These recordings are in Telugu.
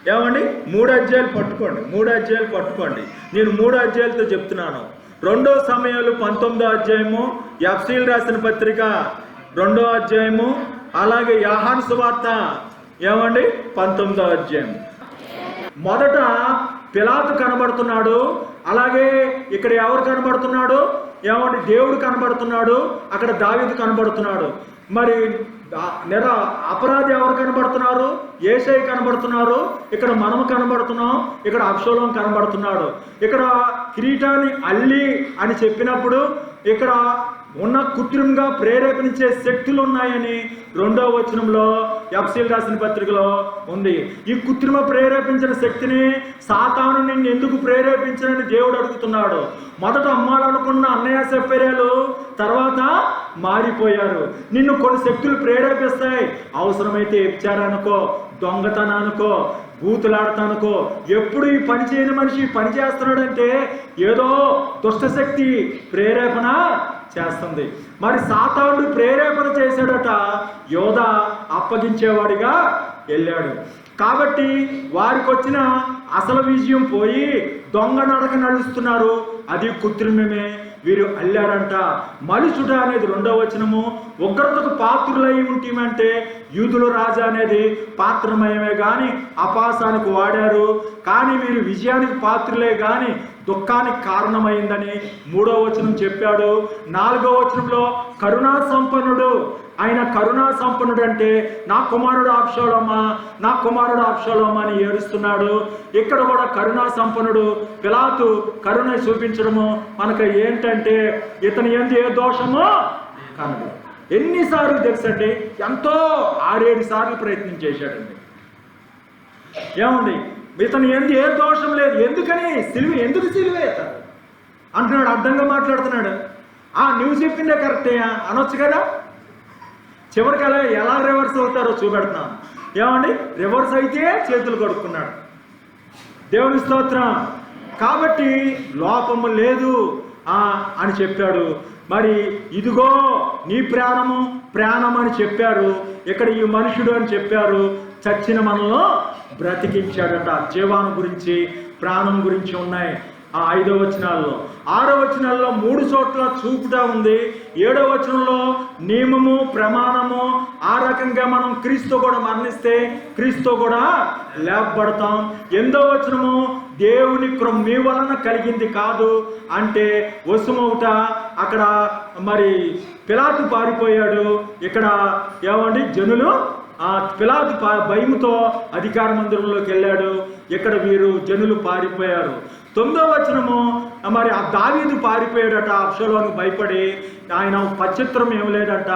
ఏమండి 3 అధ్యాయాలు పట్టుకోండి, 3 అధ్యాయాలు పట్టుకోండి. నేను 3 అధ్యాయాలతో చెప్తున్నాను. 2 సమయాలు 19వ అధ్యాయము, ఎఫ్సీలు రాసిన పత్రిక 2వ అధ్యాయము, అలాగే యోహాను సువార్త ఏమండి 19వ అధ్యాయం. మొదట పిలాతు కనబడుతున్నాడు, అలాగే ఇక్కడ ఎవరు కనబడుతున్నాడు? ఏమండి దేవుడు కనబడుతున్నాడు, అక్కడ దావీదు కనబడుతున్నాడు. మరి అపరాధి ఎవరు కనబడుతున్నారు? యేసయ్య కనబడుతున్నారు. ఇక్కడ మనము కనబడుతున్నాం, ఇక్కడ అబ్షాలోం కనబడుతున్నాడు. ఇక్కడ కిరీటాన్ని అల్లి అని చెప్పినప్పుడు ఇక్కడ ఉన్న కృత్రిమంగా ప్రేరేపించే శక్తులు ఉన్నాయని 2వ వచనంలో ఎఫ్సీలు రాసిన పత్రికలో ఉంది. ఈ కృత్రిమ ప్రేరేపించిన శక్తిని సాతాను నిన్ను ఎందుకు ప్రేరేపించనని దేవుడు అడుగుతున్నాడు. మొదట అమ్మాలనుకున్న అన్నయ్య సఫర్యాలు తర్వాత మారిపోయారు. నిన్ను కొన్ని శక్తులు ప్రేరేపిస్తాయి. అవసరమైతే వ్యభిచారానికో, దొంగతనానికో, బూతులాడతానుకో. ఎప్పుడు ఈ పని చేయని మనిషి పని చేస్తున్నాడంటే ఏదో దుష్టశక్తి ప్రేరేపణ చేస్తుంది. మరి సాతానుడు ప్రేరేపణ చేశాడట, యోధ అప్పగించేవాడిగా వెళ్ళాడు. కాబట్టి వారికి వచ్చిన అసలు విజయం పోయి దొంగ నడక నడుస్తున్నారు. అది కృత్రిమమే, వీరు అల్లారంట. మలుచుట అనేది 2వ వచనము. ఉగ్రతకు పాత్రులై ఉంటేమంటే యూదుల రాజా అనేది పాత్రమయమే కానీ అపాసానికి వాడారు. కానీ వీరు విజయానికి పాత్రులే కానీ దుఃఖానికి కారణమైందని 3వ వచనం చెప్పాడు. 4వ వచనంలో కరుణా సంపన్నుడు, ఆయన కరుణా సంపన్నుడు అంటే నా కుమారుడు అబ్షాలోమా, నా కుమారుడు అబ్షాలోమా అని ఏడుస్తున్నాడు. ఇక్కడ కూడా కరుణా సంపన్నుడు. పిలాతు కరుణ చూపించడము మనకు ఏంటంటే ఇతని యందు ఏ దోషమో కనదు. ఎన్నిసార్లు తెలుసండి? ఎంతో 6-7 సార్లు ప్రయత్నం చేశాడండి. ఏముంది? ఇతను యందు ఏ దోషం లేదు, ఎందుకని ఎందుకు సిలువేస్తాడు అంటున్నాడు. అడ్డంగా మాట్లాడుతున్నాడు. నువ్వు చెప్పిందే కరెక్టే అనొచ్చు కదా. చివరికి ఎలా రివర్స్ అవుతారో చూపెడుతున్నాను. ఏమండి? రివర్స్ అయితే చేతులు కడుక్కున్నాడు. దేవుని స్తోత్రం. కాబట్టి లోపము లేదు అని చెప్పాడు. మరి ఇదిగో నీ ప్రాణము ప్రాణం అని చెప్పారు. ఇక్కడ ఈ మనుషుడు అని చెప్పారు. చచ్చిన మనలో బ్రతికించాడట. జీవాను గురించి, ప్రాణం గురించి ఉన్నాయి 5వ వచనాల్లో. 6వ వచనాల్లో 3 చోట్ల చూపుట ఉంది. 7వ వచనంలో నియమము, ప్రమాణము. ఆ రకంగా మనం క్రీస్తు కూడా మరణిస్తే క్రీస్తు కూడా లేపబడతాం. 8వ వచనము దేవుని కృప మీ వలన కలిగింది కాదు అంటే వసుమవుట. అక్కడ మరి పిలాతు పారిపోయాడు. ఇక్కడ ఏమండి జనులు పిలాతు భయముతో అధికార మందిరంలోకి వెళ్ళాడు. ఇక్కడ వీరు జనులు పారిపోయారు. 9వ వచనము మరి దావీదు పారిపోయాడట అబ్షాలోముకు భయపడి. ఆయన పశ్చిత్రం ఏం లేదట.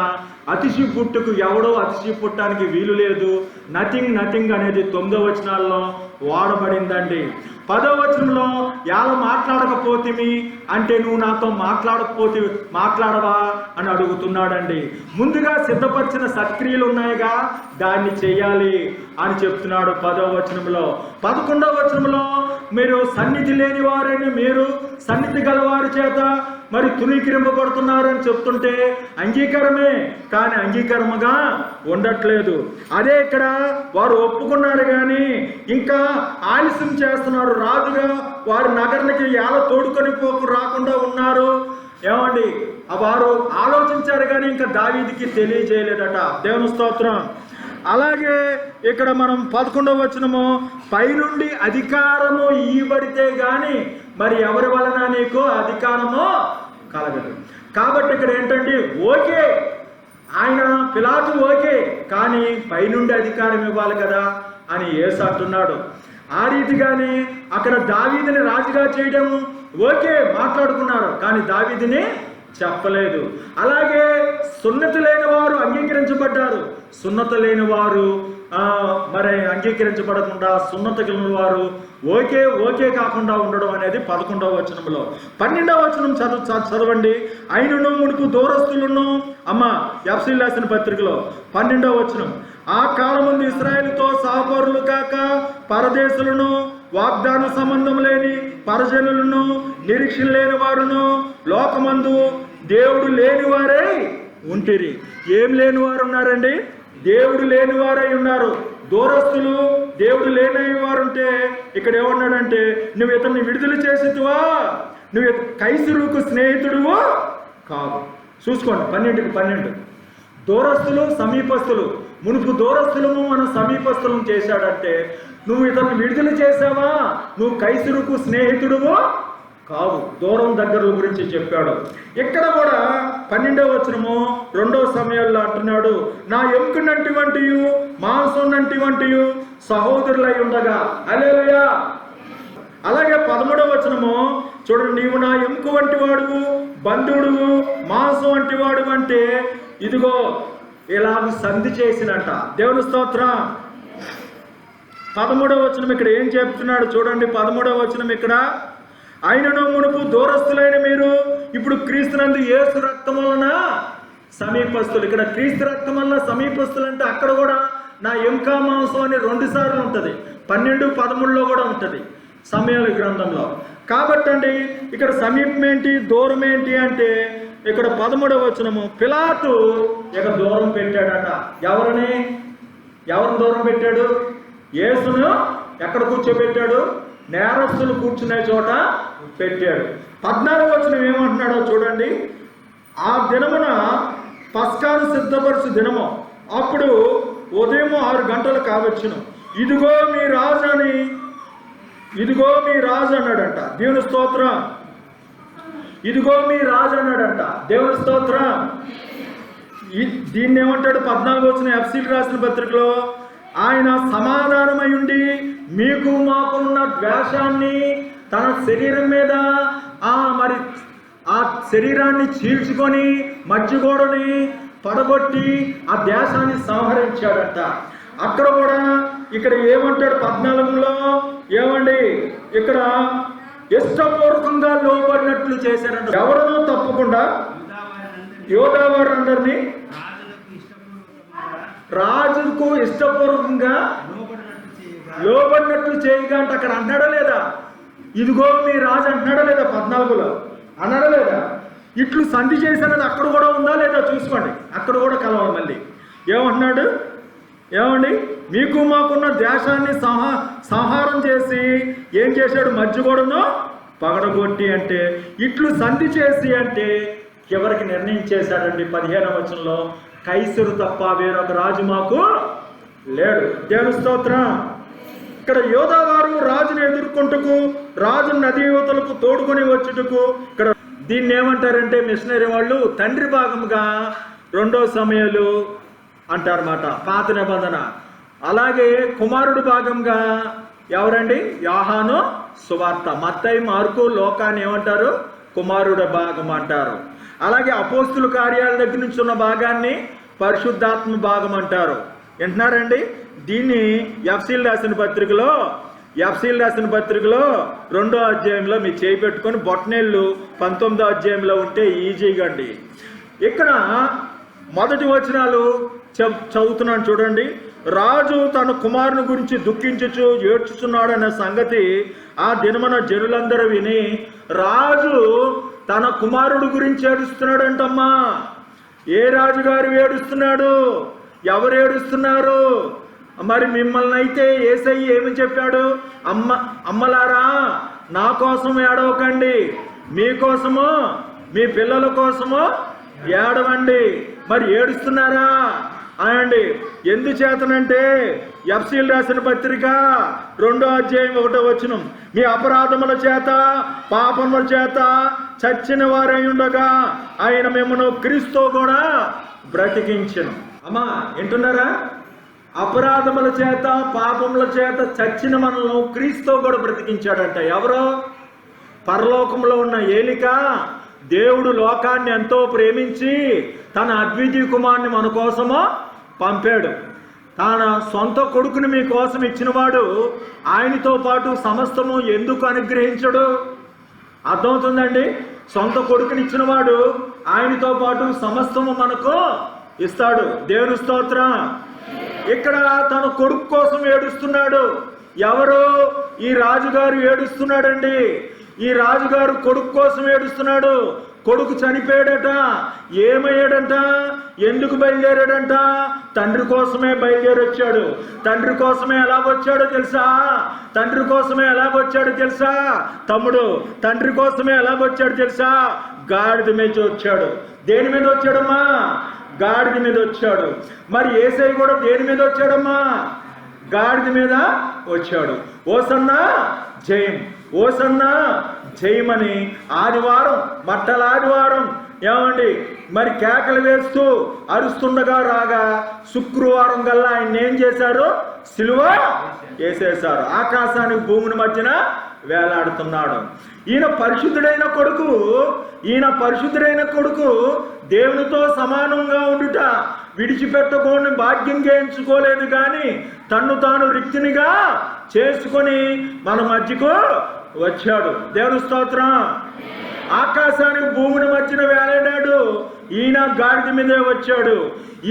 అతిశి పుట్టుకు ఎవడో అతిశి పుట్టడానికి వీలు లేదు. నథింగ్ అనేది 9వ వచనాల్లో వాడబడిందండి. 10వ వచనంలో ఎలా మాట్లాడకపోతేమి అంటే నువ్వు నాతో మాట్లాడవా అని అడుగుతున్నాడండి. ముందుగా సిద్ధపరిచిన సత్క్రియలు ఉన్నాయిగా, దాన్ని చెయ్యాలి అని చెప్తున్నాడు 10వ వచనంలో. 11వ వచనంలో మీరు సన్నిధి లేని వారని మీరు సన్నిధి గలవారి చేత మరి తునీకరింపబడుతున్నారని చెప్తుంటే అంగీకారమే, కానీ అంగీకారముగా ఉండట్లేదు. అదే ఇక్కడ వారు ఒప్పుకున్నారు కానీ ఇంకా ఆలస్యం చేస్తున్నారు. రాజుగా వారి నగరానికి ఎలా తోడుకొని పోకు రాకుండా ఉన్నారు. ఏమండి? వారు ఆలోచించారు కానీ ఇంకా దావీదుకి తెలియజేయలేదట. దేవుని స్తోత్రం. అలాగే ఇక్కడ మనం 11వ వచనము పైనుండి అధికారము ఇవ్వబడితే గాని మరి ఎవరి వలన నీకు అధికారము కలగదు. కాబట్టి ఇక్కడ ఏంటంటే ఓకే, ఆయన పిలాతు ఓకే, కానీ పైనుండి అధికారం ఇవ్వాలి కదా అని యేసు అంటున్నాడు. ఆ రీతిగానే అక్కడ దావీదుని రాజుగా చేయడం ఓకే మాట్లాడుకున్నారు, కానీ దావీదుని చెప్పలేదు. అలాగే సున్నతి లేని వారు అంగీకరించబడ్డారు. సున్నత లేని వారు మరి అంగీకరించబడకుండా సున్నత కలిగిన వారు ఓకే కాకుండా ఉండడం అనేది 11వ వచనంలో. 12వ వచనం చదవండి. ఆయనను మునుపు దూరస్తులను ఎఫ్సీలు రాసిన పత్రికలో 12వ వచనం. ఆ కాలమందు ఇశ్రాయేలుతో సహపరులు కాక పరదేశులను, వాగ్దాన సంబంధం లేని పరజనులను, నిరీక్షణ లేని వారును, లోకమందు దేవుడు లేని వారై ఉంటిరి. ఏం లేని వారు ఉన్నారండి? దేవుడు లేని వారై ఉన్నారు. దూరస్తులు దేవుడు లేని వారు ఉంటే ఇక్కడ ఏమన్నాడంటే నువ్వు ఇతన్ని విడుదల చేసేదివా, నువ్వు కైసరుకు స్నేహితుడువో కాదు. చూసుకోండి 12:12. దూరస్తులు సమీపస్తులు. మునుపు దూరస్తులము మనం సమీపస్తులం చేశాడంటే నువ్వు ఇతన్ని విడుదల చేసావా, నువ్వు కైసరుకు స్నేహితుడువో కావు. దూరం దగ్గర గురించి చెప్పాడు. ఇక్కడ కూడా 12వ వచనము 2వ సమయాల్లో అంటున్నాడు, నా ఎముకనంటి మాంసం నంటి సహోదరులై ఉండగా. హల్లెలూయా. అలాగే 13వ వచనము చూడండి, నీవు నా ఎముక వంటి వాడువు, బంధువుడు, మాంసం వంటి వాడు అంటే ఇదిగో ఇలా సంధి చేసినట్ట. దేవుని స్తోత్రం. 13వ వచనం ఇక్కడ ఏం చెప్తున్నాడు చూడండి. 13వ వచనం ఇక్కడ, ఆయనను మునుపు దూరస్తులైన మీరు ఇప్పుడు క్రీస్తునందు యేసు రక్తం వలన సమీపస్తులు. ఇక్కడ క్రీస్తు రక్తం వలన సమీపస్తులు అంటే అక్కడ కూడా నా ఎముక మాంసం అని 2 సార్లు ఉంటుంది. 12:13లో కూడా ఉంటుంది సమయాల గ్రంథంలో. కాబట్టి అండి ఇక్కడ సమీపం ఏంటి, దూరం ఏంటి అంటే ఇక్కడ 13వ వచనము, పిలాతు ఇక దూరం పెట్టాడట. ఎవరిని దూరం పెట్టాడు? యేసును ఎక్కడ కూర్చోబెట్టాడు? నేరస్తులు కూర్చునే చోట పెట్టాడు. 14వ వచనం ఏమంటున్నాడో చూడండి. ఆ దినమున పస్కాను సిద్ధపరచు దినము, అప్పుడు ఉదయం 6 గంటలు కావచ్చును. ఇదిగో మీ రాజు అన్నాడంట. దేవుని స్తోత్రం. ఇదిగో మీ రాజు అన్నాడంట. దేవుని స్తోత్రం. దీన్ని ఏమంటాడు? 14వ వచనం ఎఫ్సీలు రాసిన పత్రికలో, ఆయన సమాధానమై ఉండి మీకు మాకున్న ద్వేషాన్ని తన శరీరం మీద మరి ఆ శరీరాన్ని చీల్చుకొని మధ్యగోడని పడగొట్టి ఆ దేశాన్ని సంహరించాడట. అక్కడ కూడా ఇక్కడ ఏమంటాడు 14లో, ఏమండి ఇక్కడ ఇష్టపూర్వకంగా లోబడినట్లు చేశారంట. ఎవరినో తప్పకుండా యోధావారందరినీ రాజుకు ఇష్టపూర్వకంగా లోబడినట్లు చేయగా అంటే అక్కడ అన్నాడా లేదా? ఇదిగో మీ రాజు అంటున్నాడా లేదా? 14లో అన్నాడా లేదా? ఇట్లు సంధి చేశానది అక్కడ కూడా ఉందా లేదా చూసుకోండి. అక్కడ కూడా కలవాలి. మళ్ళీ ఏమంటున్నాడు? ఏమండి మీకు మాకున్న దేశాన్ని సంహారం చేసి ఏం చేశాడు? మధ్యగోడను పగడగొట్టి అంటే ఇట్లు సంధి చేసి అంటే ఎవరికి నిర్ణయించేశాడండి? 15వ వచనంలో, కైసరు తప్ప వేరొక రాజు మాకు లేడు. దేవుని స్తోత్రం. ఇక్కడ యోధావారు రాజును ఎదుర్కొంటకు, రాజు నది యువతలకు తోడుకొని వచ్చుటకు, ఇక్కడ దీన్ని ఏమంటారంటే మిషనరీ వాళ్ళు తండ్రి భాగంగా 2వ సమయాలు అంటారన్నమాట, పాత నిబంధన. అలాగే కుమారుడు భాగంగా ఎవరండి? యోహాను సువార్త. మత్తయి, మార్కు, లోకాన్ని ఏమంటారు? కుమారుడు భాగం అంటారు. అలాగే అపోస్తుల కార్యాల దగ్గర నుంచి ఉన్న భాగాన్ని పరిశుద్ధాత్మ భాగం అంటారు. వింటున్నారండి? దీన్ని ఎఫ్సీలు రాసిన పత్రికలో 2వ అధ్యాయంలో మీరు చేయి పెట్టుకొని బొట్టనేళ్ళు 19వ అధ్యాయంలో ఉంటే ఈజీగా అండి. ఇక్కడ మొదటి వచనాలు చదువుతున్నాను చూడండి. రాజు తన కుమారుని గురించి దుఃఖించుచు ఏడ్చుచున్నాడు అనే సంగతి ఆ దినమున జనులందరూ విని, రాజు తన కుమారుడు గురించి ఏడుస్తున్నాడంటమ్మా. ఏ రాజుగారు ఏడుస్తున్నాడు? ఎవరు ఏడుస్తున్నారు? మరి మిమ్మల్ని అయితే యేసయ్య ఏమి చెప్పాడు? అమ్మలారా నా కోసం ఏడవకండి, మీకోసము మీ పిల్లల కోసము ఏడవండి. మరి ఏడుస్తున్నారా అనండి. ఎందుచేతనంటే ఎఫ్సీలు రాసిన పత్రిక 2వ అధ్యాయం 1వ వచనం, మీ అపరాధముల చేత పాపముల చేత చచ్చిన వారై ఉండగా ఆయన మిమ్మల్ని క్రీస్తు కూడా బ్రతికించెను. అమ్మా వింటున్నారా? అపరాధముల చేత పాపముల చేత చచ్చిన మనల్ని క్రీస్తు కూడా బ్రతికించాడంట. ఎవరో? పరలోకంలో ఉన్న ఏలిక దేవుడు లోకాన్ని ఎంతో ప్రేమించి తన అద్వితీయ కుమారుని మన కోసము పంపాడు. తన సొంత కొడుకుని మీ కోసం ఇచ్చినవాడు ఆయనతో పాటు సమస్తము ఎందుకు అనుగ్రహించడు? అర్థమవుతుందండి? సొంత కొడుకుని ఇచ్చినవాడు ఆయనతో పాటు సమస్తము మనకు ఇస్తాడు. దేవుని స్తోత్రం. ఇక్కడ తన కొడుకు కోసం ఏడుస్తున్నాడు. ఎవరు? ఈ రాజుగారు ఏడుస్తున్నాడండి. ఈ రాజుగారు కొడుకు కోసం ఏడుస్తున్నాడు. కొడుకు చనిపోయాడట. ఏమయ్యాడంట? ఎందుకు బయలుదేరాడంట? తండ్రి కోసమే బయలుదేరి వచ్చాడు. తండ్రి కోసమే ఎలాగొచ్చాడో తెలుసా? తండ్రి కోసమే ఎలాగొచ్చాడో తెలుసా తమ్ముడు? తండ్రి కోసమే ఎలాగొచ్చాడు తెలుసా? గాడిద మీద వచ్చాడు. దేని మీద వచ్చాడమ్మా? గాడిద మీద వచ్చాడు. మరి యేసయ్య కూడా దేని మీద వచ్చాడమ్మా? గాడిద మీద వచ్చాడు. ఓసన్నా జయం, ఓసన్నా జయమని ఆదివారం, మట్టల ఆదివారం ఏమండి మరి కేకలు వేస్తూ అరుస్తుండగా రాగా శుక్రవారం కల్లా ఆయన ఏం చేశారు? సిలువ వేసేశారు. ఆకాశానికి భూమిని మధ్యన వేలాడుతున్నాడు. ఈయన పరిశుద్ధుడైన కొడుకు, ఈయన పరిశుద్ధుడైన కొడుకు దేవునితో సమానంగా ఉండుట విడిచిపెట్టుకొని భాగ్యం చేయించుకోలేదు, కానీ తన్ను తాను రిక్తినిగా చేసుకొని మన మధ్యకు వచ్చాడు. దేవుని స్తోత్రం. ఆకాశానికి భూమిని మధ్యన వేలాడాడు. ఈయన గాడిద మీదే వచ్చాడు.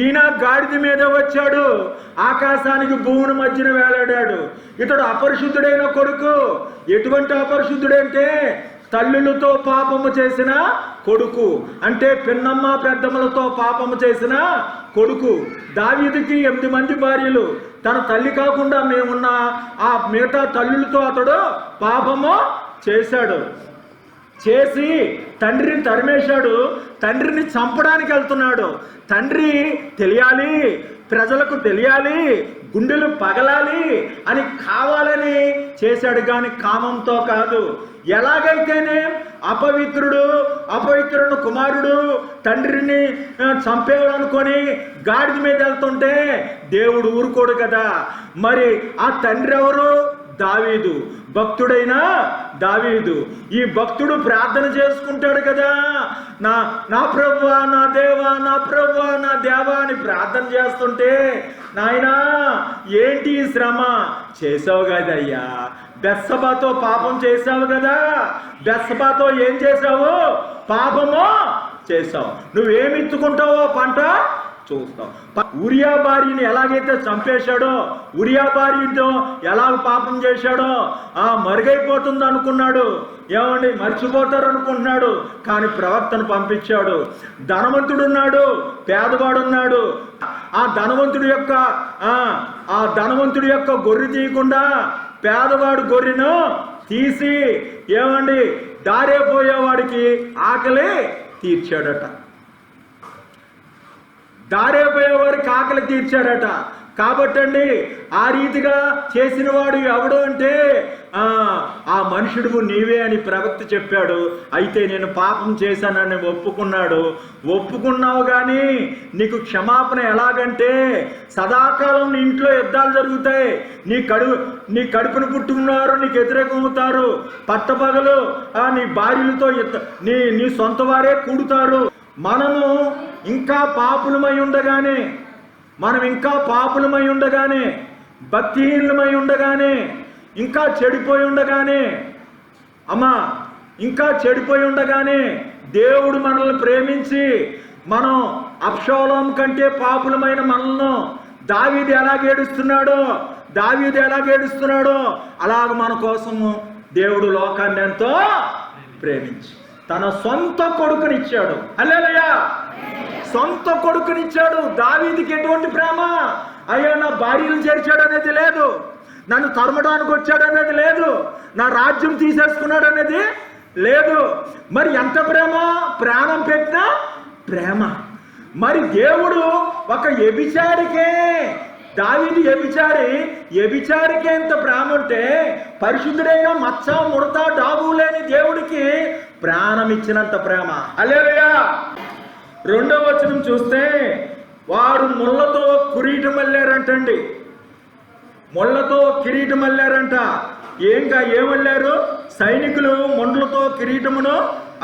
ఈయన గాడిద మీదే వచ్చాడు. ఆకాశానికి భూమిని మధ్యన వేలాడాడు. ఇతడు అపరిశుద్ధుడైన కొడుకు. ఎటువంటి అపరిశుద్ధుడంటే తల్లులతో పాపము చేసిన కొడుకు, అంటే పిన్నమ్మ పెద్దమ్మలతో పాపము చేసిన కొడుకు. దావీదుకి 8 మంది భార్యలు. తన తల్లి కాకుండా మేమున్న ఆ మిగతా తల్లులతో అతడు పాపము చేశాడు. చేసి తండ్రిని తరిమేశాడు. తండ్రిని చంపడానికి వెళ్తున్నాడు. తండ్రి తెలియాలి, ప్రజలకు తెలియాలి, గుండెలు పగలాలి అని కావాలని చేశాడు, కానీ కామంతో కాదు. ఎలాగైతేనే అపవిత్రుడు కుమారుడు తండ్రిని చంపేయాలనుకొని గాడిద మీద వెళ్తుంటే దేవుడు ఊరుకోడు కదా. మరి ఆ తండ్రి ఎవరు? దావీదు, భక్తుడైన దావీదు. ఈ భక్తుడు ప్రార్థన చేసుకుంటాడు కదా, నా ప్రభువా, నా దేవా, నా ప్రభువా, నా దేవా అని ప్రార్థన చేస్తుంటే, నాయనా ఏంటి ఈ శ్రమ? చేసావు కదయ్యా, బెత్షెబాతో పాపం చేసావు కదా, బెత్షెబాతో ఏం చేసావు? పాపము చేసావు. నువ్వేమి ఎత్తుకుంటావో పంట చూస్తాం. ఉరియా భార్యని ఎలాగైతే చంపేశాడో, ఉరియా భార్యతో ఎలాగ పాపం చేశాడో మరుగైపోతుంది అనుకున్నాడు. ఏమండి, మర్చిపోతారు అనుకుంటున్నాడు, కానీ ప్రవక్తను పంపించాడు. ధనవంతుడున్నాడు, పేదవాడున్నాడు. ఆ ధనవంతుడి యొక్క గొర్రె తీయకుండా పేదవాడు గొర్రెను తీసి ఏమండి దారే పోయేవాడికి ఆకలి తీర్చాడట. దారేపోయేవారికి ఆకలి తీర్చాడట. కాబట్టి అండి ఆ రీతిగా చేసిన వాడు ఎవడు అంటే ఆ మనుషుడు నీవే అని ప్రవక్త చెప్పాడు. అయితే నేను పాపం చేశానని ఒప్పుకున్నావు, కానీ నీకు క్షమాపణ ఎలాగంటే సదాకాలం నీ ఇంట్లో యుద్ధాలు జరుగుతాయి. నీ కడుపును పుట్టుకున్నారు నీకు వ్యతిరేకమవుతారు. పట్టపగలు నీ భార్యలతో నీ సొంత వారే కూడుతారు. మనము ఇంకా పాపులమై ఉండగానే భక్తిహీనులమై ఉండగానే ఇంకా చెడిపోయి ఉండగానే దేవుడు మనల్ని ప్రేమించి మనం అబ్షాలోము కంటే పాపులమైన మనల్ని దావీదు ఎలాగేడుస్తున్నాడో అలాగ మన కోసము దేవుడు లోకాన్ని ఎంతో ప్రేమించి తన సొంత కొడుకునిచ్చాడు. హల్లెలూయా. సొంత కొడుకునిచ్చాడు. దావీదుకి ఎటువంటి ప్రేమ! అయ్యా నా భార్యలు చేర్చాడు అనేది లేదు, నన్ను తరమడానికి వచ్చాడు అనేది లేదు, నా రాజ్యం తీసేసుకున్నాడు అనేది లేదు. మరి ఎంత ప్రేమ! ప్రాణం పెట్టిన ప్రేమ. మరి దేవుడు ఒక వ్యభిచారికే, దావీదు వ్యభిచారికే ఎంత ప్రేమ ఉంటే పరిశుద్ధుడైన మచ్చ ముడత డాబు లేని దేవుడికి ప్రాణం ఇచ్చినంత ప్రేమ. హల్లెలూయా. 2వ వచనం చూస్తే వారు ముళ్ళతో కిరీటం అల్లారంటండి. ముళ్ళతో కిరీటం అల్లారంట. ఏమల్లారు? సైనికులు ముండ్లతో కిరీటమును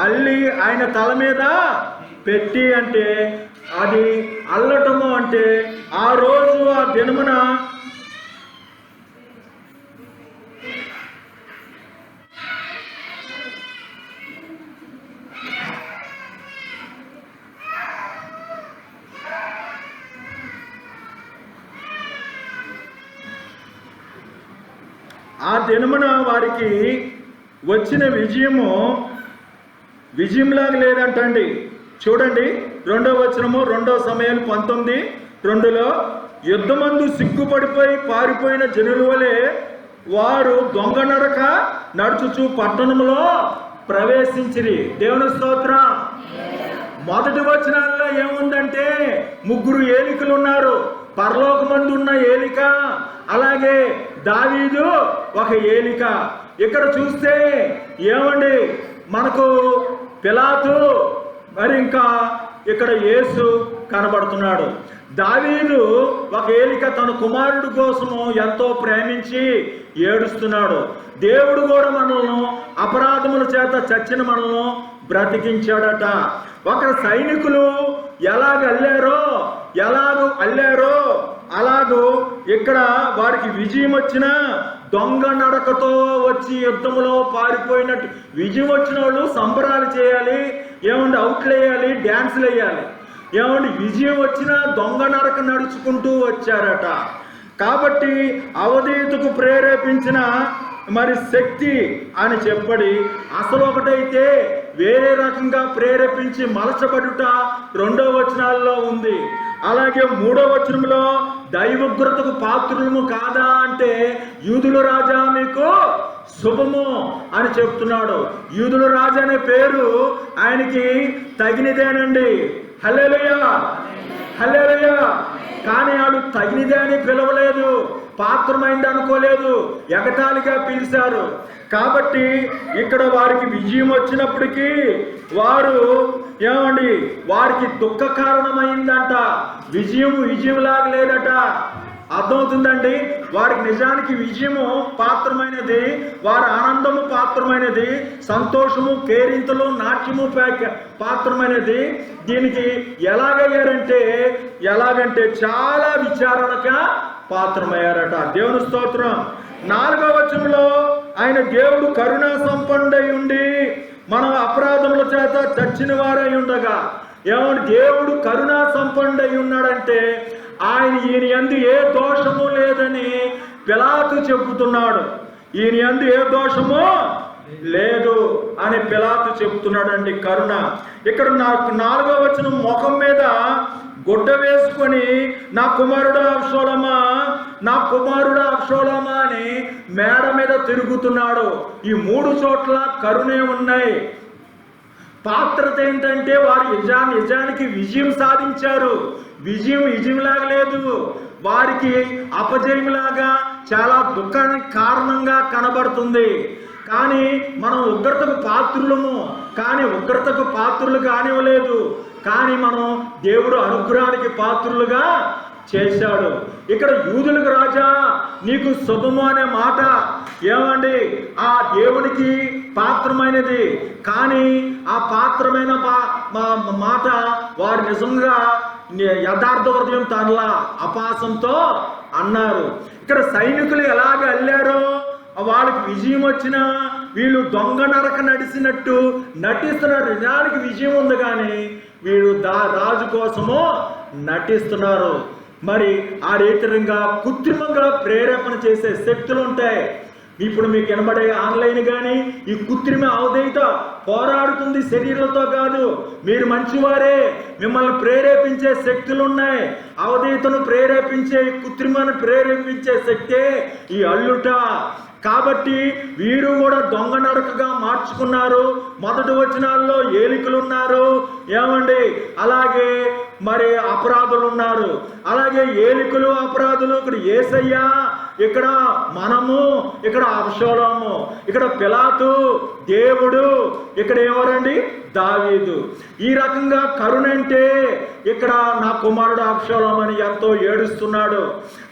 అల్లి ఆయన తల మీద పెట్టి, అంటే అది అల్లటము అంటే ఆ రోజు ఆ దినమున వారికి వచ్చిన విజయము విజయంలాగా లేదంటండి. చూడండి 2వ వచనము, 2 సమయాలు 19:2లో యుద్ధమందు సిగ్గుపడిపోయి పారిపోయిన జనుల వలె వారు దొంగ నడక నడుచుచు పట్టణంలో ప్రవేశించిరి. దేవుని స్తోత్రం. మొదటి వచనాల్లో ఏముందంటే 3 ఏలికలు ఉన్నారు. పరలోకమందు ఉన్న ఏలిక, అలాగే దావీదు ఒక ఏలిక. ఇక్కడ చూస్తే ఏమండి మనకు పిలాతు, మరి ఇంకా ఇక్కడ యేసు కనబడుతున్నాడు. దావీదు ఒక ఏలిక, తన కుమారుడు కోసము ఎంతో ప్రేమించి ఏడుస్తున్నాడు. దేవుడు కూడా మనల్ని అపరాధముల చేత చచ్చిన మనల్ని బ్రతికించాడట. ఒక సైనికులు ఎలాగ అల్లారో అలాగూ ఇక్కడ వారికి విజయం వచ్చిన దొంగ నడకతో వచ్చి యుద్ధములో పారిపోయినట్టు విజయం వచ్చిన వాళ్ళు సంబరాలు చేయాలి, ఏమంటే అవుట్లు వేయాలి, డ్యాన్సులు వేయాలి. ఏమంటే విజయం వచ్చిన దొంగ నడక నడుచుకుంటూ వచ్చారట. కాబట్టి అవధీతకు ప్రేరేపించిన మరి శక్తి అని చెప్పడి అసలు ఒకటైతే వేరే రకంగా ప్రేరేపించి మలచబడుట 2వ వచనాల్లో ఉంది. అలాగే 3వ వచనంలో దైవోగ్రతకు పాత్రులము కాదా అంటే యూదుల రాజా మీకు శుభము అని చెప్తున్నాడు. యూదుల రాజా అనే పేరు ఆయనకి తగినదేనండి. హల్లెలూయా, హల్లెలూయా. కానీ వాడు తగినదే అని పిలవలేదు, పాత్రమైంది అనుకోలేదు, ఎగతాళిగా పిలిచారు. కాబట్టి ఇక్కడ వారికి విజయం వచ్చినప్పటికీ వారు ఏమండి వారికి దుఃఖ కారణమైందంట. విజయంలాగా లేదట. అర్థమవుతుందండి. వారికి నిజానికి విజయము పాత్రమైనది, వారి ఆనందము పాత్రమైనది, సంతోషము, కేరింతలు, నాట్యము పాత్రమైనది. దీనికి ఎలాగంటే చాలా విచారణగా పాత్రమయ్యారట. దేవుని స్తోత్రం. 4వ వచనంలో ఆయన దేవుడు కరుణా సంపన్నుడై ఉండి మన అపరాధముల చేత చచ్చిన వారై ఉండగా, ఏమంటే దేవుడు కరుణా సంపన్నుడై ఉన్నాడంటే ఈయన యందు ఏ దోషము లేదని పిలాతు చెబుతున్నాడు. ఈయన యందు ఏ దోషము లేదు అని పిలాతు చెబుతున్నాడండి. కరుణ. ఇక్కడ 4వ వచనం ముఖం మీద గుడ్డ వేసుకొని నా కుమారుడు అబ్షాలోమా అని మేడ మీద తిరుగుతున్నాడు. ఈ 3 చోట్ల కరుణే ఉన్నాయి. పాత్రత ఏంటంటే వారు నిజానికి విజయం సాధించారు. విజయంలాగా లేదు, వారికి అపజయంలాగా చాలా దుఃఖానికి కారణంగా కనబడుతుంది. కానీ మనం ఉగ్రతకు పాత్రులు కానివ్వలేదు. కానీ మనం దేవుడు అనుగ్రహానికి పాత్రులుగా చేశాడు. ఇక్కడ యూదులకు రాజా నీకు శుభము అనే మాట ఏమండి ఆ దేవునికి పాత్రమైనది. కానీ ఆ పాత్రమైన మాట వారు నిజంగా యథార్థ హృదయం తనలా అపాసంతో అన్నారు. ఇక్కడ సైనికులు ఎలాగ అల్లారో వాళ్ళకి విజయం వచ్చినా వీళ్ళు దొంగ నరక నడిచినట్టు నటిస్తున్నారు. నిజానికి విజయం ఉంది కానీ వీళ్ళు రాజు కోసము నటిస్తున్నారు. మరి ఆ రీతిగా కృత్రిమంగా ప్రేరేపణ చేసే శక్తులు ఉంటాయి. ఇప్పుడు మీకు వినబడే ఆన్లైన్ కానీ ఈ కృత్రిమ అవధేయత పోరాడుతుంది. శరీరంతో కాదు, మీరు మంచివారే, మిమ్మల్ని ప్రేరేపించే శక్తులు ఉన్నాయి. అవధేయతను ప్రేరేపించే, కృత్రిమాన్ని ప్రేరేపించే శక్తే ఈ అల్లుట. కాబట్టి వీరు కూడా దొంగ నడకగా మార్చుకున్నారు. మొదటి వచనాల్లో ఏలికలు ఉన్నారు, ఏమండి అలాగే మరి అపరాధులు ఉన్నారు. అలాగే ఏలికలు, అపరాధులు, ఇక్కడ యేసయ్య, ఇక్కడ మనము, ఇక్కడ అబ్షాలోము, ఇక్కడ పిలాతు, దేవుడు, ఇక్కడ ఎవరండి దావీదు. ఈ రకంగా కరుణంటే ఇక్కడ నా కుమారుడు అబ్షాలోము అని ఎంతో ఏడుస్తున్నాడు.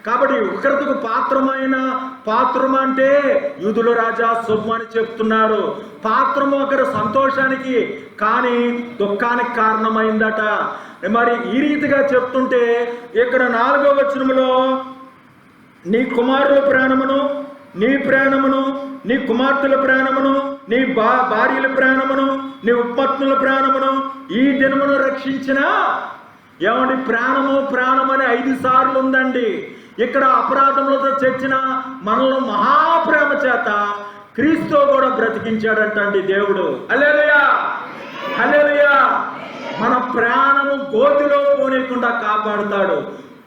కాబట్టి ఉగ్రతకు పాత్రం అంటే యూదుల రాజా శుభం అని చెప్తున్నారు. పాత్రము ఒకరి సంతోషానికి కానీ దుఃఖానికి కారణమైందట. మరి ఈ రీతిగా చెప్తుంటే ఇక్కడ 4వ వచనంలో నీ కుమారుల ప్రాణమును, నీ ప్రాణమును, నీ కుమార్తెల ప్రాణమును, నీ భార్యల ప్రాణమును, నీ ఉపపత్నుల ప్రాణమును ఈ దినమును రక్షించిన ఏమండి ప్రాణమని 5 సార్లు ఉందండి. ఇక్కడ అపరాధములతో చచ్చిన మనలో మహాప్రేమ చేత క్రీస్తు కూడా బ్రతికించాడంటండి దేవుడు. హల్లెలూయా. హల్లెలూయా. మన ప్రాణము గోతిలో పోనీయకుండా కాపాడుతాడు.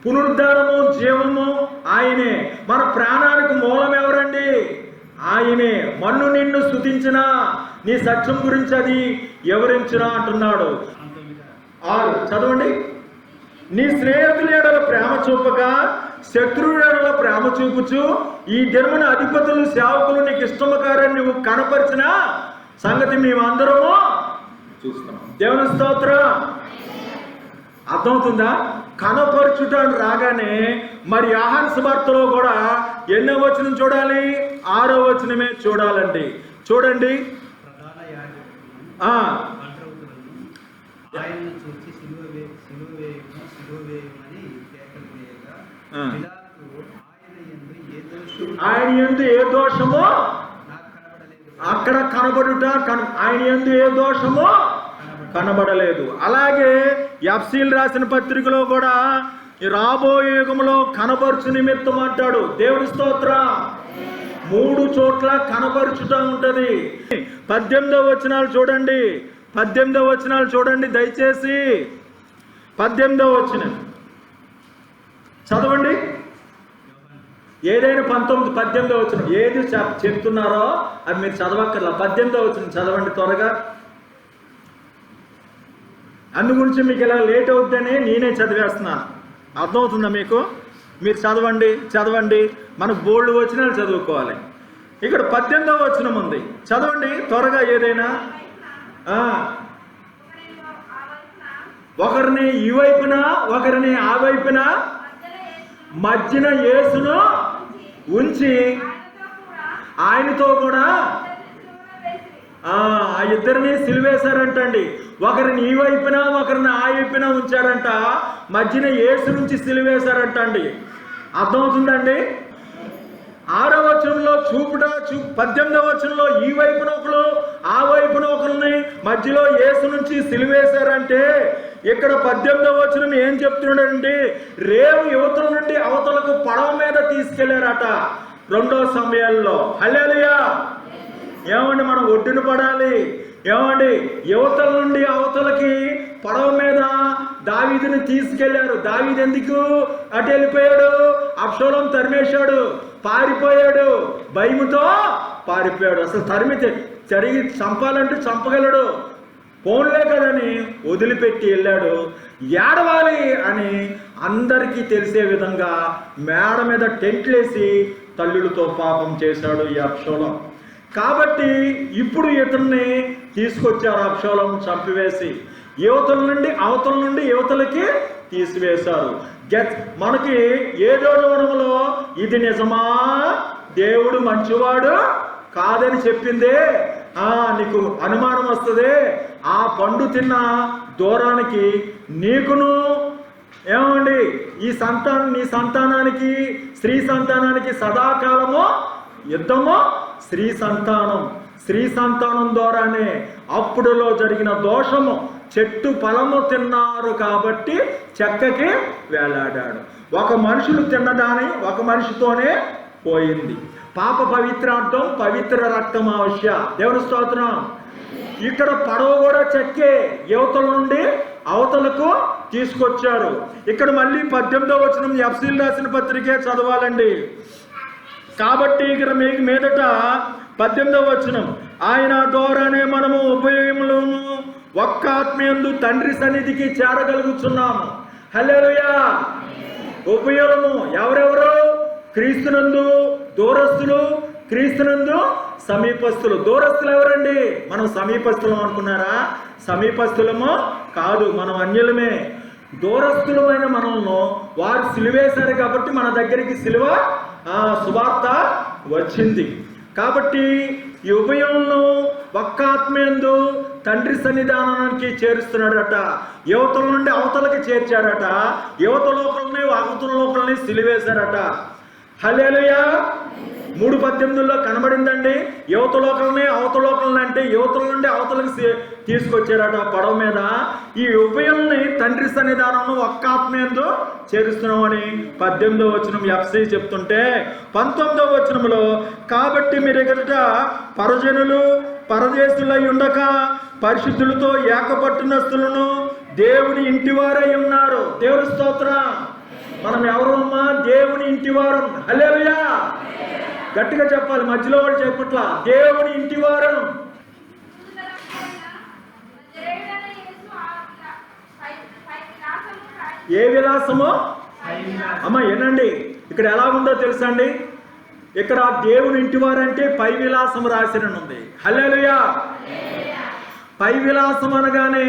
పునరుద్ధానము జీవము ఆయనే. మన ప్రాణానికి మూలం ఎవరండి? ఆయనే. మన్ను నిన్ను స్తుతించినా నీ సత్యం గురించి అది వివరించినా అంటున్నాడు. 6 చదవండి. నీ స్నేహితుల ఎడల ప్రేమ చూపగా శత్రువుల ఎడల ప్రేమ చూపుచు ఈ దినమున అధిపతులు సేవకులు నీకు ఇష్టము కారని నువ్వు కనపరిచిన సంగతి మేమందరము చూస్తున్నాం. దేవుని స్తోత్రం. అర్థమవుతుందా? కనపరచుట రాగానే మరి యోహాను సువార్తలో కూడా ఎన్నో వచనం చూడాలి? 6వ వచనమే చూడాలండి. చూడండి. ఆయన యందు ఏ దోషమో అక్కడ కనబడుట, ఆయన యందు ఏ దోషమో కనబడలేదు. అలాగే ఎఫ్సీలు రాసిన పత్రికలో కూడా రాబోయే యుగంలో కనబరుచు నిమిత్తం అంటాడు. దేవుని స్తోత్రం. 3 చోట్ల కనబరుచుట ఉంటది. 18వ వచనాలు చూడండి. 18వ వచనాలు చూడండి దయచేసి. 18వ వచనం చదవండి. ఏదైనా 18వ వచనం ఏది చెప్తున్నారో అది మీరు చదవక్కర్లా. 18వ వచనం చదవండి త్వరగా. అందు గురించి మీకు ఇలా లేట్ అవుతుందని నేనే చదివేస్తున్నాను. అర్థమవుతుందా మీకు? మీరు చదవండి. మనకు బోల్డ్ వచనాలు చదువుకోవాలి. ఇక్కడ 18వ వచనం ఉంది. చదవండి త్వరగా. ఏదైనా ఒకరిని ఈ వైపున ఒకరిని ఆ వైపున మధ్యన యేసును ఉంచి ఆయనతో కూడా ఆ ఇద్దరిని సిలువేశారంటండి. ఒకరిని ఈ వైపున ఒకరిని ఆ వైపున ఉంచారంట. మధ్యన యేసు నుంచి సిలువేశారంటండి. అర్థమవుతుందండి? 6వ వచనంలో చూపుట 18వ వచనంలో ఈ వైపున ఒకరు ఆ వైపున ఒకరిని మధ్యలో యేసు నుంచి సిలువేశారంటే ఇక్కడ 18వ వచనం ఏం చెప్తున్నాడంటే రేవు యువతల నుండి అవతలకు పడవ మీద తీసుకెళ్లారట 2వ సమయాల్లో. హల్లెలూయా. ఏమండి మనం ఒడ్డున పడాలి. ఏమండి యువతల నుండి అవతలకి పడవ మీద దావీదుని తీసుకెళ్లారు. దావీదు ఎందుకు అటు వెళ్ళిపోయాడు? అబ్షాలోము తరిమేశాడు, పారిపోయాడు, భయముతో పారిపోయాడు. అసలు తిరిగి చంపాలంటే చంపగలడు, పోన్లే కదని వదిలిపెట్టి వెళ్ళాడు. ఏడవాలి అని అందరికీ తెలిసే విధంగా మేడ మీద టెంట్లేసి తల్లులతో పాపం చేశాడు ఈ అబ్షాలోము. కాబట్టి ఇప్పుడు ఇతన్ని తీసుకొచ్చారు. అబ్షాలోము చంపివేసి యువతల నుండి అవతల నుండి యువతలకి తీసివేశారు. మనకి ఏదో వనంలో ఇది నిజమా, దేవుడు మంచివాడు కాదని చెప్పిందే నీకు అనుమానం వస్తుంది. ఆ పండు తిన్న దూరానికి నీకును ఏమండి నీ సంతానానికి స్త్రీ సంతానానికి సదాకాలము యుద్ధము. స్త్రీ సంతానం ద్వారానే అప్పుడులో జరిగిన దోషము చెట్టు ఫలము తిన్నారు కాబట్టి చెక్కకి వేలాడాడు. ఒక మనుషులు తిన్నదాని ఒక మనిషితోనే పోయింది. పాప పవిత్రార్థం పవిత్ర రక్తం అవశ్య. దేవుని స్తోత్రం. ఇక్కడ పడవ కూడా చెక్కే యువతల నుండి అవతలకు తీసుకొచ్చారు. ఇక్కడ మళ్ళీ 18వ వచనం ఎఫ్సీలు రాసిన పత్రికే చదవాలండి. కాబట్టి ఇక్కడ మీకు మీదట 18వ వచనం ఆయన ద్వారానే మనము ఉపయోగములను ఒక్క ఆత్మయందు తండ్రి సన్నిధికి చేరగలుగుతున్నాము. హల్లెలూయా. ఉపయోగము ఎవరెవరు? క్రీస్తునందు దూరస్తులు, క్రీస్తునందు సమీపస్తులు. దూరస్తులు ఎవరండి? మనం సమీపస్తులం అనుకున్నారా? సమీపస్తులము కాదు, మనం అన్యులమే. దూరస్తులమైన మనల్ని వారు సిలువేశారు కాబట్టి మన దగ్గరికి సిలువ సువార్త వచ్చింది. కాబట్టి ఈ ఉభయంలో ఒక్క ఆత్మయందు తండ్రి సన్నిధానానికి చేరుస్తున్నాడట. యువతల నుండి అవతలకి చేర్చాడట. యువత లోకల్ని అవతల లోకల్ని సిలువేశారట. హల్లెలూయా. 3:18లో కనబడిందండి. యువతలోకల్ని అవతలోకల్ని అంటే యువతల నుండి అవతలకి తీసుకొచ్చారట పడవ మీద. ఈ ఉభయుల్ని తండ్రి సన్నిధానంలో ఒక్క ఆత్మయందు చేరుస్తున్నామని 18వ వచనం ఎఫ్సి చెప్తుంటే 19వ వచనంలో కాబట్టి మీరు ఎదుట పరజనులు పరదేశులై ఉండక పరిశుద్ధులతో ఏకపట్టునస్తులను దేవుని ఇంటివారై ఉన్నారు. దేవుని స్తోత్రం. మనం ఎవరు అమ్మా? దేవుని ఇంటివారం. హల్లెలూయా. గట్టిగా చెప్పాలి, మధ్యలో వాళ్ళు చెప్పట్లా. దేవుని ఇంటివారం. ఏ విలాసము అమ్మ? ఏనండి, ఇక్కడ ఎలా ఉందో తెలుసా అండి? ఇక్కడ దేవుని ఇంటివారంటే పై విలాసం రాసిననుంది. హల్లెలూయా. పై విలాసం అనగానే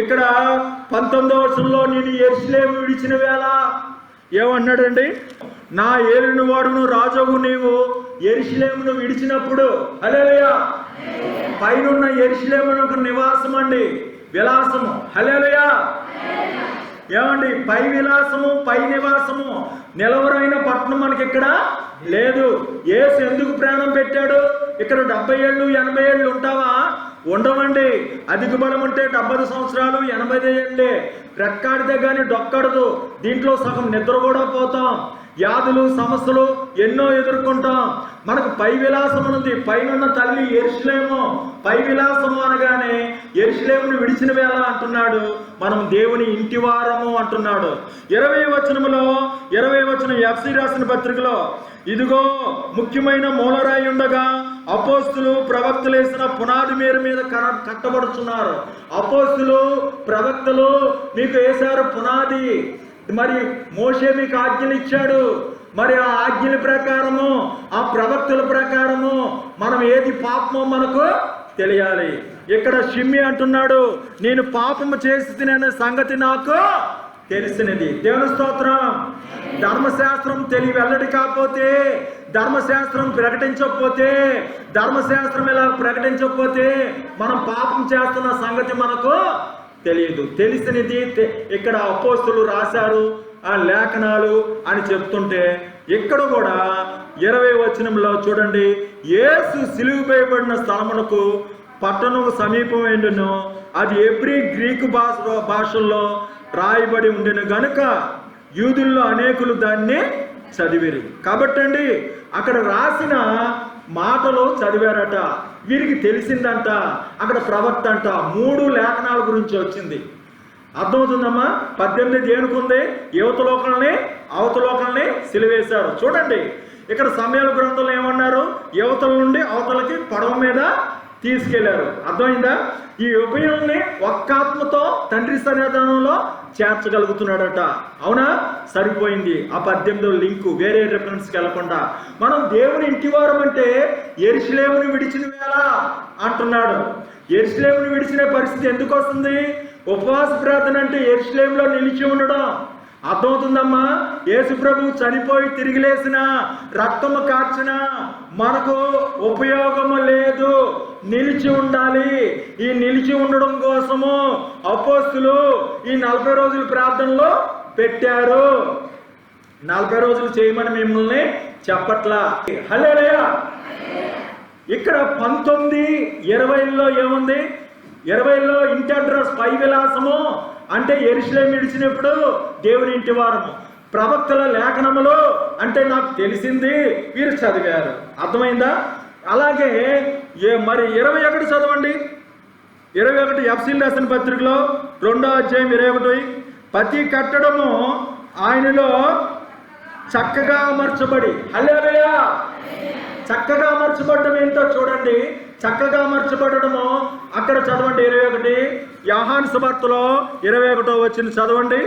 ఇక్కడ 19వ వచనంలో నేను యెరూషలేము విడిచిన వేళ ఏమన్నాడండి? నా ఏలిన వాడును రాజువు నీవు యెరూషలేమును విడిచినప్పుడు. హల్లెలూయా. పైనున్న యెరూషలేము ఒక నివాసం అండి, విలాసము. హల్లెలూయా. ఏమండి? పై విలాసము పై నివాసము నిలవరైన పట్టణం మనకి ఇక్కడ లేదు. యేసు ఎందుకు ప్రాణం పెట్టాడు? ఇక్కడ 70 ఏళ్ళు 80 ఏళ్ళు ఉంటావా? ఉండవండి. అధిక బలం ఉంటే 70 సంవత్సరాలు 80 ఏళ్ళే. రెక్కాడితే కానీ డొక్కడదు. దీంట్లో సగం నిద్ర కూడా పోతాం. వ్యాధులు సమస్యలు ఎన్నో ఎదుర్కొంటాం. మనకు పై విలాసం ఉంది. పైనున్న తల్లి యెరూషలేము. పై విలాసము అనగానే యెరూషలేమును విడిచిన వేళ అంటున్నాడు. మనం దేవుని ఇంటివారము అంటున్నాడు. 20వ వచనం ఎఫ్సి రాసిన పత్రికలో ఇదిగో ముఖ్యమైన మూలరాయి ఉండగా అపోస్తులు ప్రవక్తలు వేసిన పునాది మీద కట్టబడుతున్నారు. అపోస్తులు ప్రవక్తలు మీకు వేశారు పునాది. మరి మోషే మీకు ఆజ్ఞలు ఇచ్చాడు. మరి ఆ ఆజ్ఞల ప్రకారము ఆ ప్రవక్తల ప్రకారము మనం ఏది పాపమో మనకు తెలియాలి. ఇక్కడ షిమ్మి అంటున్నాడు, నేను పాపము చేసి తినే సంగతి నాకు తెలిసినది. దేవుని స్తోత్రం. ధర్మశాస్త్రం వెల్లడి కాకపోతే, ధర్మశాస్త్రం ప్రకటించకపోతే, ధర్మశాస్త్రం ఇలా ప్రకటించకపోతే మనం పాపం చేస్తున్న సంగతి మనకు తెలియదు. తెలిసినది ఇక్కడ అపోస్తులు రాశారు ఆ లేఖనాలు అని చెప్తుంటే, ఇక్కడ కూడా 20వ వచనంలో చూడండి, యేసు సిలువవేయబడిన స్థలమునకు పట్టణం సమీపమైండును, అది ఎబ్రీ గ్రీకు భాషల్లో రాయబడి ఉండెను గనుక యూదుల్లో అనేకులు దాన్ని చదివిరి. కాబట్టి అండి అక్కడ రాసిన మాటలు చదివారట. వీరికి తెలిసిందంట. అక్కడ ప్రవక్త అంట 3 లేఖనాల గురించి వచ్చింది. అర్థమవుతుందమ్మా? 18 దేనుకుంది? యువతలోకల్ని అవతలోకల్ని సిలువేశారు. చూడండి ఇక్కడ సమయాల గ్రంథంలో ఏమన్నారు? యువతల నుండి అవతలకి పడవ మీద తీసుకెళ్లారు. అర్థమైందా? ఈ ఉభయుల్ని ఒక్క ఆత్మతో తండ్రి సన్నిధానంలో చేర్చగలుగుతున్నాడట. అవునా? సరిపోయింది. ఆ 18 లింకు వేరే రెఫరెన్స్కి వెళ్లకుండా మనం దేవుని ఇంటివారం అంటే యెరూషలేమును విడిచిన వేళ అంటున్నాడు. యెరూషలేమును విడిచిన పరిస్థితి ఎందుకు వస్తుంది? ఉపవాస ప్రార్థన అంటే యెరూషలేములో నిలిచి ఉండడం. అర్థమవుతుందమ్మా? యేసు ప్రభు చనిపోయి తిరిగి లేసిన, రక్తము కార్చిన మనకు ఉపయోగము లేదు. నిలిచి ఉండాలి. ఈ నిలిచి ఉండడం కోసము అపోస్తులు ఈ 40 రోజుల ప్రార్థనలో పెట్టారు. 40 రోజులు చేయమని మిమ్మల్ని చెప్పట్లా. హల్లెలూయా. ఇక్కడ 19, 20లో ఏముంది? 20లో ఇంటి అడ్రస్ పై విలాసము అంటే యెరూషలేము విడిచినప్పుడు దేవుని ఇంటి వారము. ప్రవక్తల లేఖనములు అంటే నాకు తెలిసింది వీరు చదివారు. అర్థమైందా? అలాగే మరి 21 చదవండి. 21 ఎఫ్సీలు రాసిన పత్రికలో 2వ అధ్యాయం 21, ప్రతి కట్టడము ఆయనలో చక్కగా అమర్చబడి. హల్లెలూయా. చక్కగా అమర్చబడడం ఏంటో చూడండి. చక్కగా అమర్చబడము అక్కడ చదవండి. 21 యోహాను సువార్తలో 21వ వచనం చదవండి.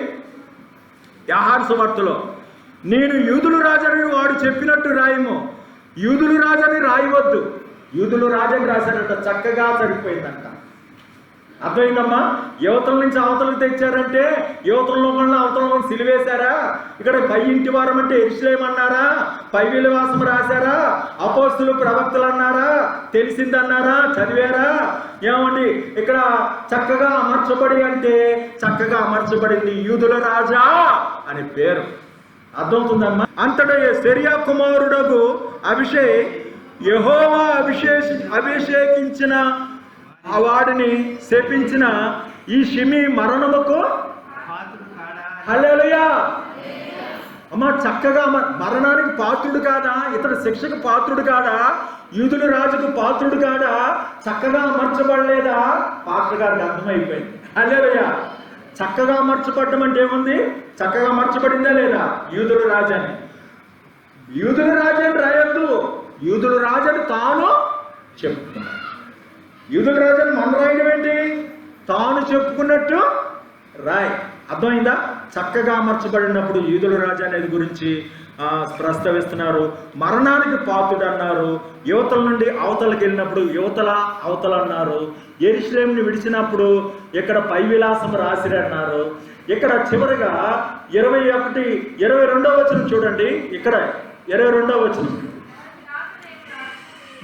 యోహాను సువార్తలో నేను యూదులు రాజని వాడు చెప్పినట్టు రాయము. యూదులు రాజని రాయవద్దు. యూదులు రాజని రాశాడంట. చక్కగా సరిపోయిందంట. అర్థమైందమ్మా? యువతల నుంచి అవతలకు తెచ్చారంటే యువతల్లో కూడా అవతల సిలివేశారా? ఇక్కడ పై ఇంటి వారం అంటే యెరూషలేము అన్నారా? పై విలాసం రాశారా? అపోస్తులు ప్రవక్తలు అన్నారా? తెలిసిందన్నారా? చదివారా? ఏమండి ఇక్కడ చక్కగా అమర్చబడి అంటే చక్కగా అమర్చబడింది యూదుల రాజా అని పేరు. అర్థమవుతుందమ్మా. అంతటా సెరియా కుమారుడగు అభిషేక్ యెహోవా అభిషేకించిన వాడిని శపించిన ఈ షిమి మరణముకు హల్లెలూయా. అమ్మా చక్కగా మరణానికి పాత్రుడు కాదా, ఇతడు శిక్షకు పాత్రుడు కాదా, యూదుల రాజుకు పాత్రుడు కాదా, చక్కగా అమర్చబడలేదా? పాత్ర గారికి అర్థమైపోయింది. హల్లెలూయా. చక్కగా అమర్చబడటం అంటే ఏముంది? చక్కగా అమర్చబడిందా లేదా? యూదుల రాజని, యూదుల రాజని రాయొద్దు, యూదుల రాజని తాను చెప్పుకున్నాడు. యూదుల రాజని మన రాయడం ఏంటి? తాను చెప్పుకున్నట్టు రాయ్. అర్థమైందా? చక్కగా అమర్చబడినప్పుడు యూదుల రాజు అనేది గురించి ప్రస్తావిస్తున్నారు. మరణానికి పాత్రుడు అన్నారు. యువతల నుండి అవతలకి వెళ్ళినప్పుడు యువతల అవతల అన్నారు. యెరూషలేముని విడిచినప్పుడు ఇక్కడ పై విలాసం రాసిరన్నారు. ఇక్కడ చివరిగా 22వ వచనం చూడండి. ఇక్కడ 22వ వచనం,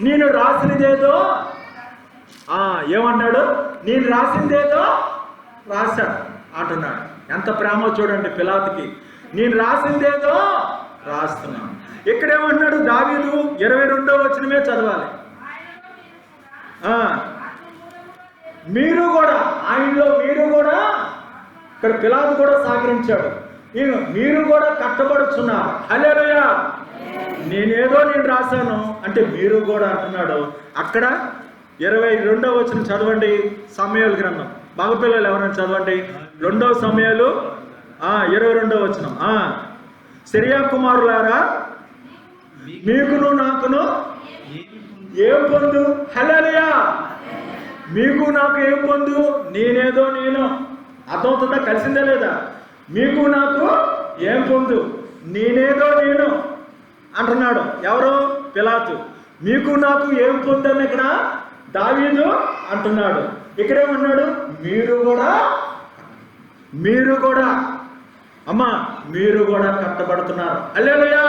నేను రాసినదేదో ఏమన్నాడు? నేను రాసిందేదో రాశాడు అంటున్నాడు. ఎంత ప్రేమో చూడండి పిలాతుకి. నేను రాసిందేదో రాస్తున్నాను. ఇక్కడేమన్నాడు దావీదు? 22వ వచనమే చదవాలి. మీరు కూడా, ఆయనలో మీరు కూడా, ఇక్కడ పిలాతు కూడా సహకరించాడు. మీరు కూడా కట్టబడుచున్నారు. హల్లెలూయా. నేను రాశాను అంటే మీరు కూడా అంటున్నాడు. అక్కడ 22వ వచనం చదవండి. సమూయేలు గ్రంథం, మగపిల్లలు ఎవరైనా చదవండి. 2వ సమూయేలు 22వ వచనం. సెరియా కుమారులారా, మీకును నాకును ఏం పొందు? హల్లెలూయా. మీకు నాకు ఏం పొందు? నేనేదో నేను. అర్థమవుతుందా? కలిసిందా లేదా? మీకు నాకు ఏం పొందు? నేనేదో నేను అంటున్నాడు. ఎవరు? పిలాతు. మీకు నాకు ఏం పొందని ఇక్కడ దావీదు అంటున్నాడు. ఇక్కడేమన్నాడు? మీరు కూడా అమ్మా, మీరు కూడా కట్టబడుతున్నారు. హల్లెలూయా.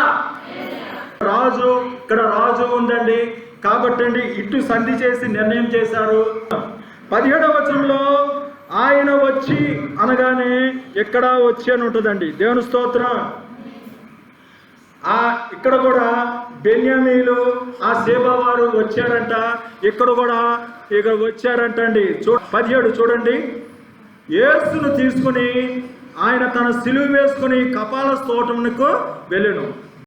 రాజు, ఇక్కడ రాజు ఉందండి కాబట్టి ఇటు సంధి చేసి నిర్ణయం చేశారు. 17వ వచనంలో ఆయన వచ్చి అనగానే ఎక్కడ వచ్చి అని ఉంటుందండి. దేవుని స్తోత్రం. ఇక్కడ కూడా బెన్యామీలు సేబా వారు వచ్చారంట. ఇక్కడ కూడా వచ్చారంట అండి. 17 చూడండి. యేసును తీసుకుని ఆయన తన సిలువ వేసుకుని కపాల స్తోత్రమునకు వెళ్ళెను.